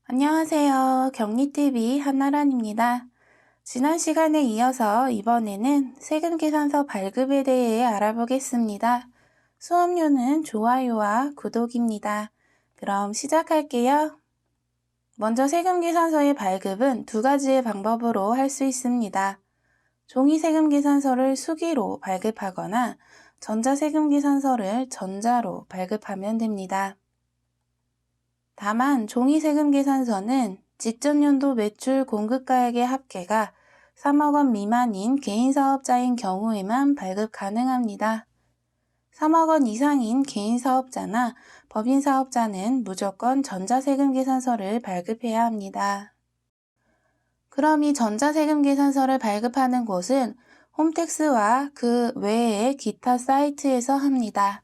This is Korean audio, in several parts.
안녕하세요. 경리TV 한나란입니다. 지난 시간에 이어서 이번에는 세금계산서 발급에 대해 알아보겠습니다. 수업료는 좋아요와 구독입니다. 그럼 시작할게요. 먼저 세금계산서의 발급은 두 가지의 방법으로 할 수 있습니다. 종이세금계산서를 수기로 발급하거나 전자세금계산서를 전자로 발급하면 됩니다. 다만 종이세금계산서는 직전 연도 매출 공급가액의 합계가 3억 원 미만인 개인사업자인 경우에만 발급 가능합니다. 3억 원 이상인 개인사업자나 법인사업자는 무조건 전자세금계산서를 발급해야 합니다. 그럼 이 전자세금계산서를 발급하는 곳은 홈택스와 그 외의 기타 사이트에서 합니다.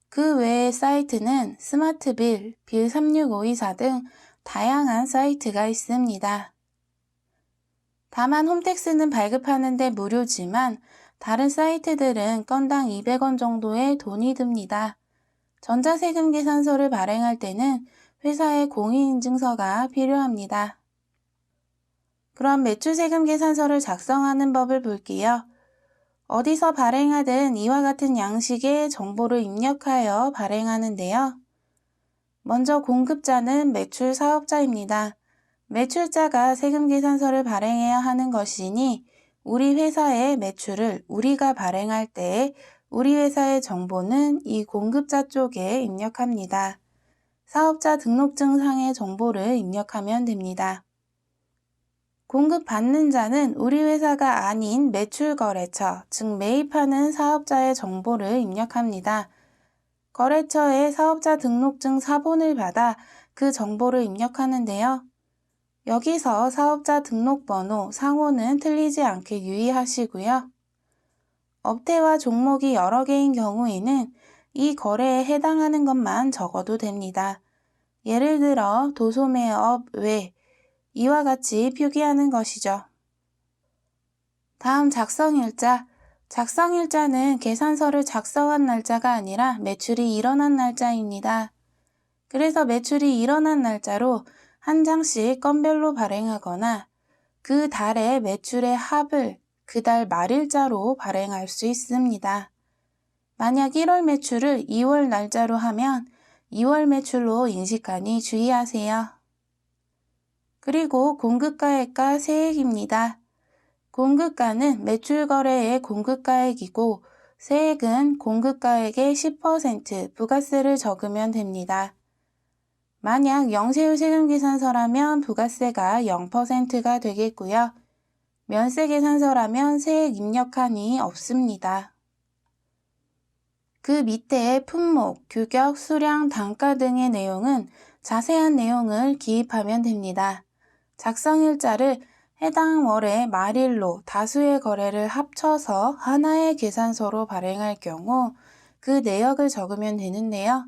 그 외의 사이트는 스마트빌, 빌36524 등 다양한 사이트가 있습니다. 다만 홈택스는 발급하는데 무료지만 다른 사이트들은 건당 200원 정도의 돈이 듭니다. 전자세금계산서를 발행할 때는 회사의 공인인증서가 필요합니다. 그럼 매출세금계산서를 작성하는 법을 볼게요. 어디서 발행하든 이와 같은 양식의 정보를 입력하여 발행하는데요. 먼저 공급자는 매출 사업자입니다. 매출자가 세금계산서를 발행해야 하는 것이니 우리 회사의 매출을 우리가 발행할 때 우리 회사의 정보는 이 공급자 쪽에 입력합니다. 사업자 등록증상의 정보를 입력하면 됩니다. 공급받는 자는 우리 회사가 아닌 매출거래처, 즉 매입하는 사업자의 정보를 입력합니다. 거래처에 사업자 등록증 사본을 받아 그 정보를 입력하는데요. 여기서 사업자 등록번호, 상호는 틀리지 않게 유의하시고요. 업태와 종목이 여러 개인 경우에는 이 거래에 해당하는 것만 적어도 됩니다. 예를 들어 도소매업 외 이와 같이 표기하는 것이죠. 다음 작성일자. 작성일자는 계산서를 작성한 날짜가 아니라 매출이 일어난 날짜입니다. 그래서 매출이 일어난 날짜로 한 장씩 건별로 발행하거나 그 달의 매출의 합을 그 달 말일자로 발행할 수 있습니다. 만약 1월 매출을 2월 날짜로 하면 2월 매출로 인식하니 주의하세요. 그리고 공급가액과 세액입니다. 공급가는 매출거래의 공급가액이고 세액은 공급가액의 10% 부가세를 적으면 됩니다. 만약 영세율 세금계산서라면 부가세가 0%가 되겠고요. 면세계산서라면 세액 입력한이 없습니다. 그 밑에 품목, 규격, 수량, 단가 등의 내용은 자세한 내용을 기입하면 됩니다. 작성일자를 해당 월의 말일로 다수의 거래를 합쳐서 하나의 계산서로 발행할 경우 그 내역을 적으면 되는데요.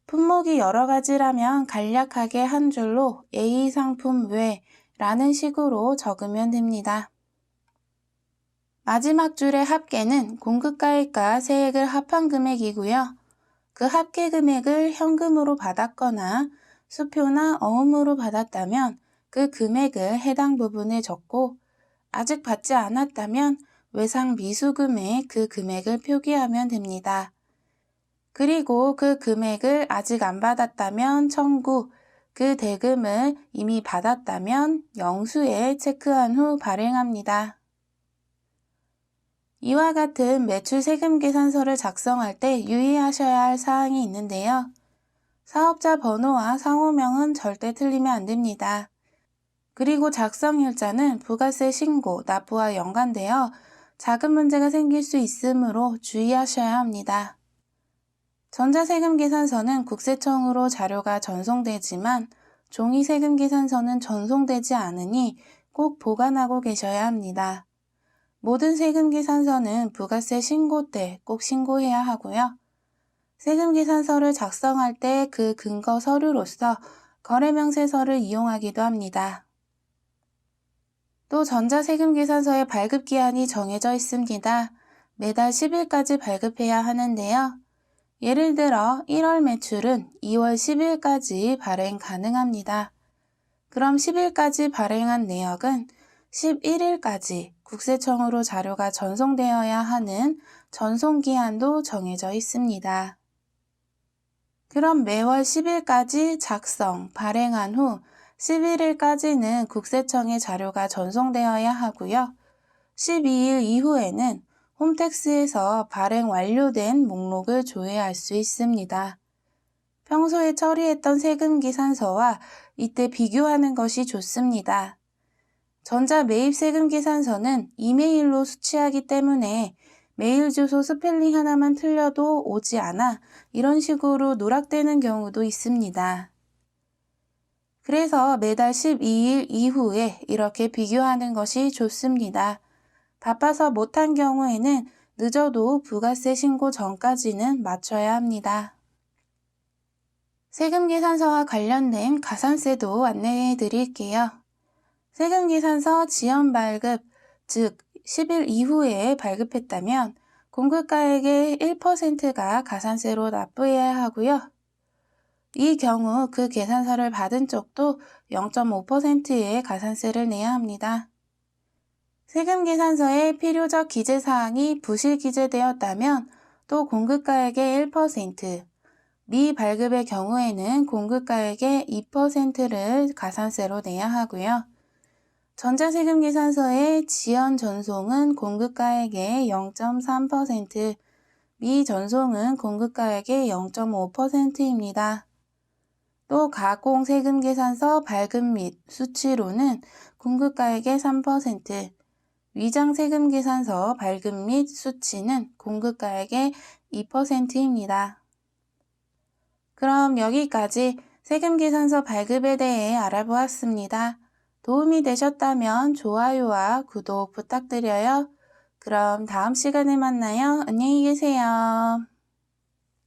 품목이 여러 가지라면 간략하게 한 줄로 A 상품 외라는 식으로 적으면 됩니다. 마지막 줄의 합계는 공급가액과 세액을 합한 금액이고요. 그 합계 금액을 현금으로 받았거나 수표나 어음으로 받았다면 그 금액을 해당 부분에 적고 아직 받지 않았다면 외상 미수금에 그 금액을 표기하면 됩니다. 그리고 그 금액을 아직 안 받았다면 청구, 그 대금을 이미 받았다면 영수에 체크한 후 발행합니다. 이와 같은 매출세금계산서를 작성할 때 유의하셔야 할 사항이 있는데요. 사업자 번호와 상호명은 절대 틀리면 안 됩니다. 그리고 작성일자는 부가세 신고, 납부와 연관되어 자금 문제가 생길 수 있으므로 주의하셔야 합니다. 전자세금계산서는 국세청으로 자료가 전송되지만 종이세금계산서는 전송되지 않으니 꼭 보관하고 계셔야 합니다. 모든 세금계산서는 부가세 신고 때 꼭 신고해야 하고요. 세금계산서를 작성할 때 그 근거 서류로서 거래명세서를 이용하기도 합니다. 또 전자세금계산서의 발급기한이 정해져 있습니다. 매달 10일까지 발급해야 하는데요. 예를 들어 1월 매출은 2월 10일까지 발행 가능합니다. 그럼 10일까지 발행한 내역은 11일까지 국세청으로 자료가 전송되어야 하는 전송기한도 정해져 있습니다. 그럼 매월 10일까지 작성, 발행한 후 11일까지는 국세청에 자료가 전송되어야 하고요. 12일 이후에는 홈택스에서 발행 완료된 목록을 조회할 수 있습니다. 평소에 처리했던 세금계산서와 이때 비교하는 것이 좋습니다. 전자 매입 세금계산서는 이메일로 수취하기 때문에 메일 주소 스펠링 하나만 틀려도 오지 않아 이런 식으로 누락되는 경우도 있습니다. 그래서 매달 12일 이후에 이렇게 비교하는 것이 좋습니다. 바빠서 못한 경우에는 늦어도 부가세 신고 전까지는 맞춰야 합니다. 세금계산서와 관련된 가산세도 안내해 드릴게요. 세금계산서 지연 발급, 즉 10일 이후에 발급했다면 공급가액의 1%가 가산세로 납부해야 하고요. 이 경우 그 계산서를 받은 쪽도 0.5%의 가산세를 내야 합니다. 세금계산서에 필요적 기재사항이 부실 기재되었다면 또 공급가액의 1%, 미발급의 경우에는 공급가액의 2%를 가산세로 내야 하고요. 전자세금계산서의 지연 전송은 공급가액의 0.3%, 미전송은 공급가액의 0.5%입니다. 또 가공세금계산서 발급 및 수취로는 공급가액의 3%, 위장세금계산서 발급 및 수취는 공급가액의 2%입니다. 그럼 여기까지 세금계산서 발급에 대해 알아보았습니다. 도움이 되셨다면 좋아요와 구독 부탁드려요. 그럼 다음 시간에 만나요. 안녕히 계세요.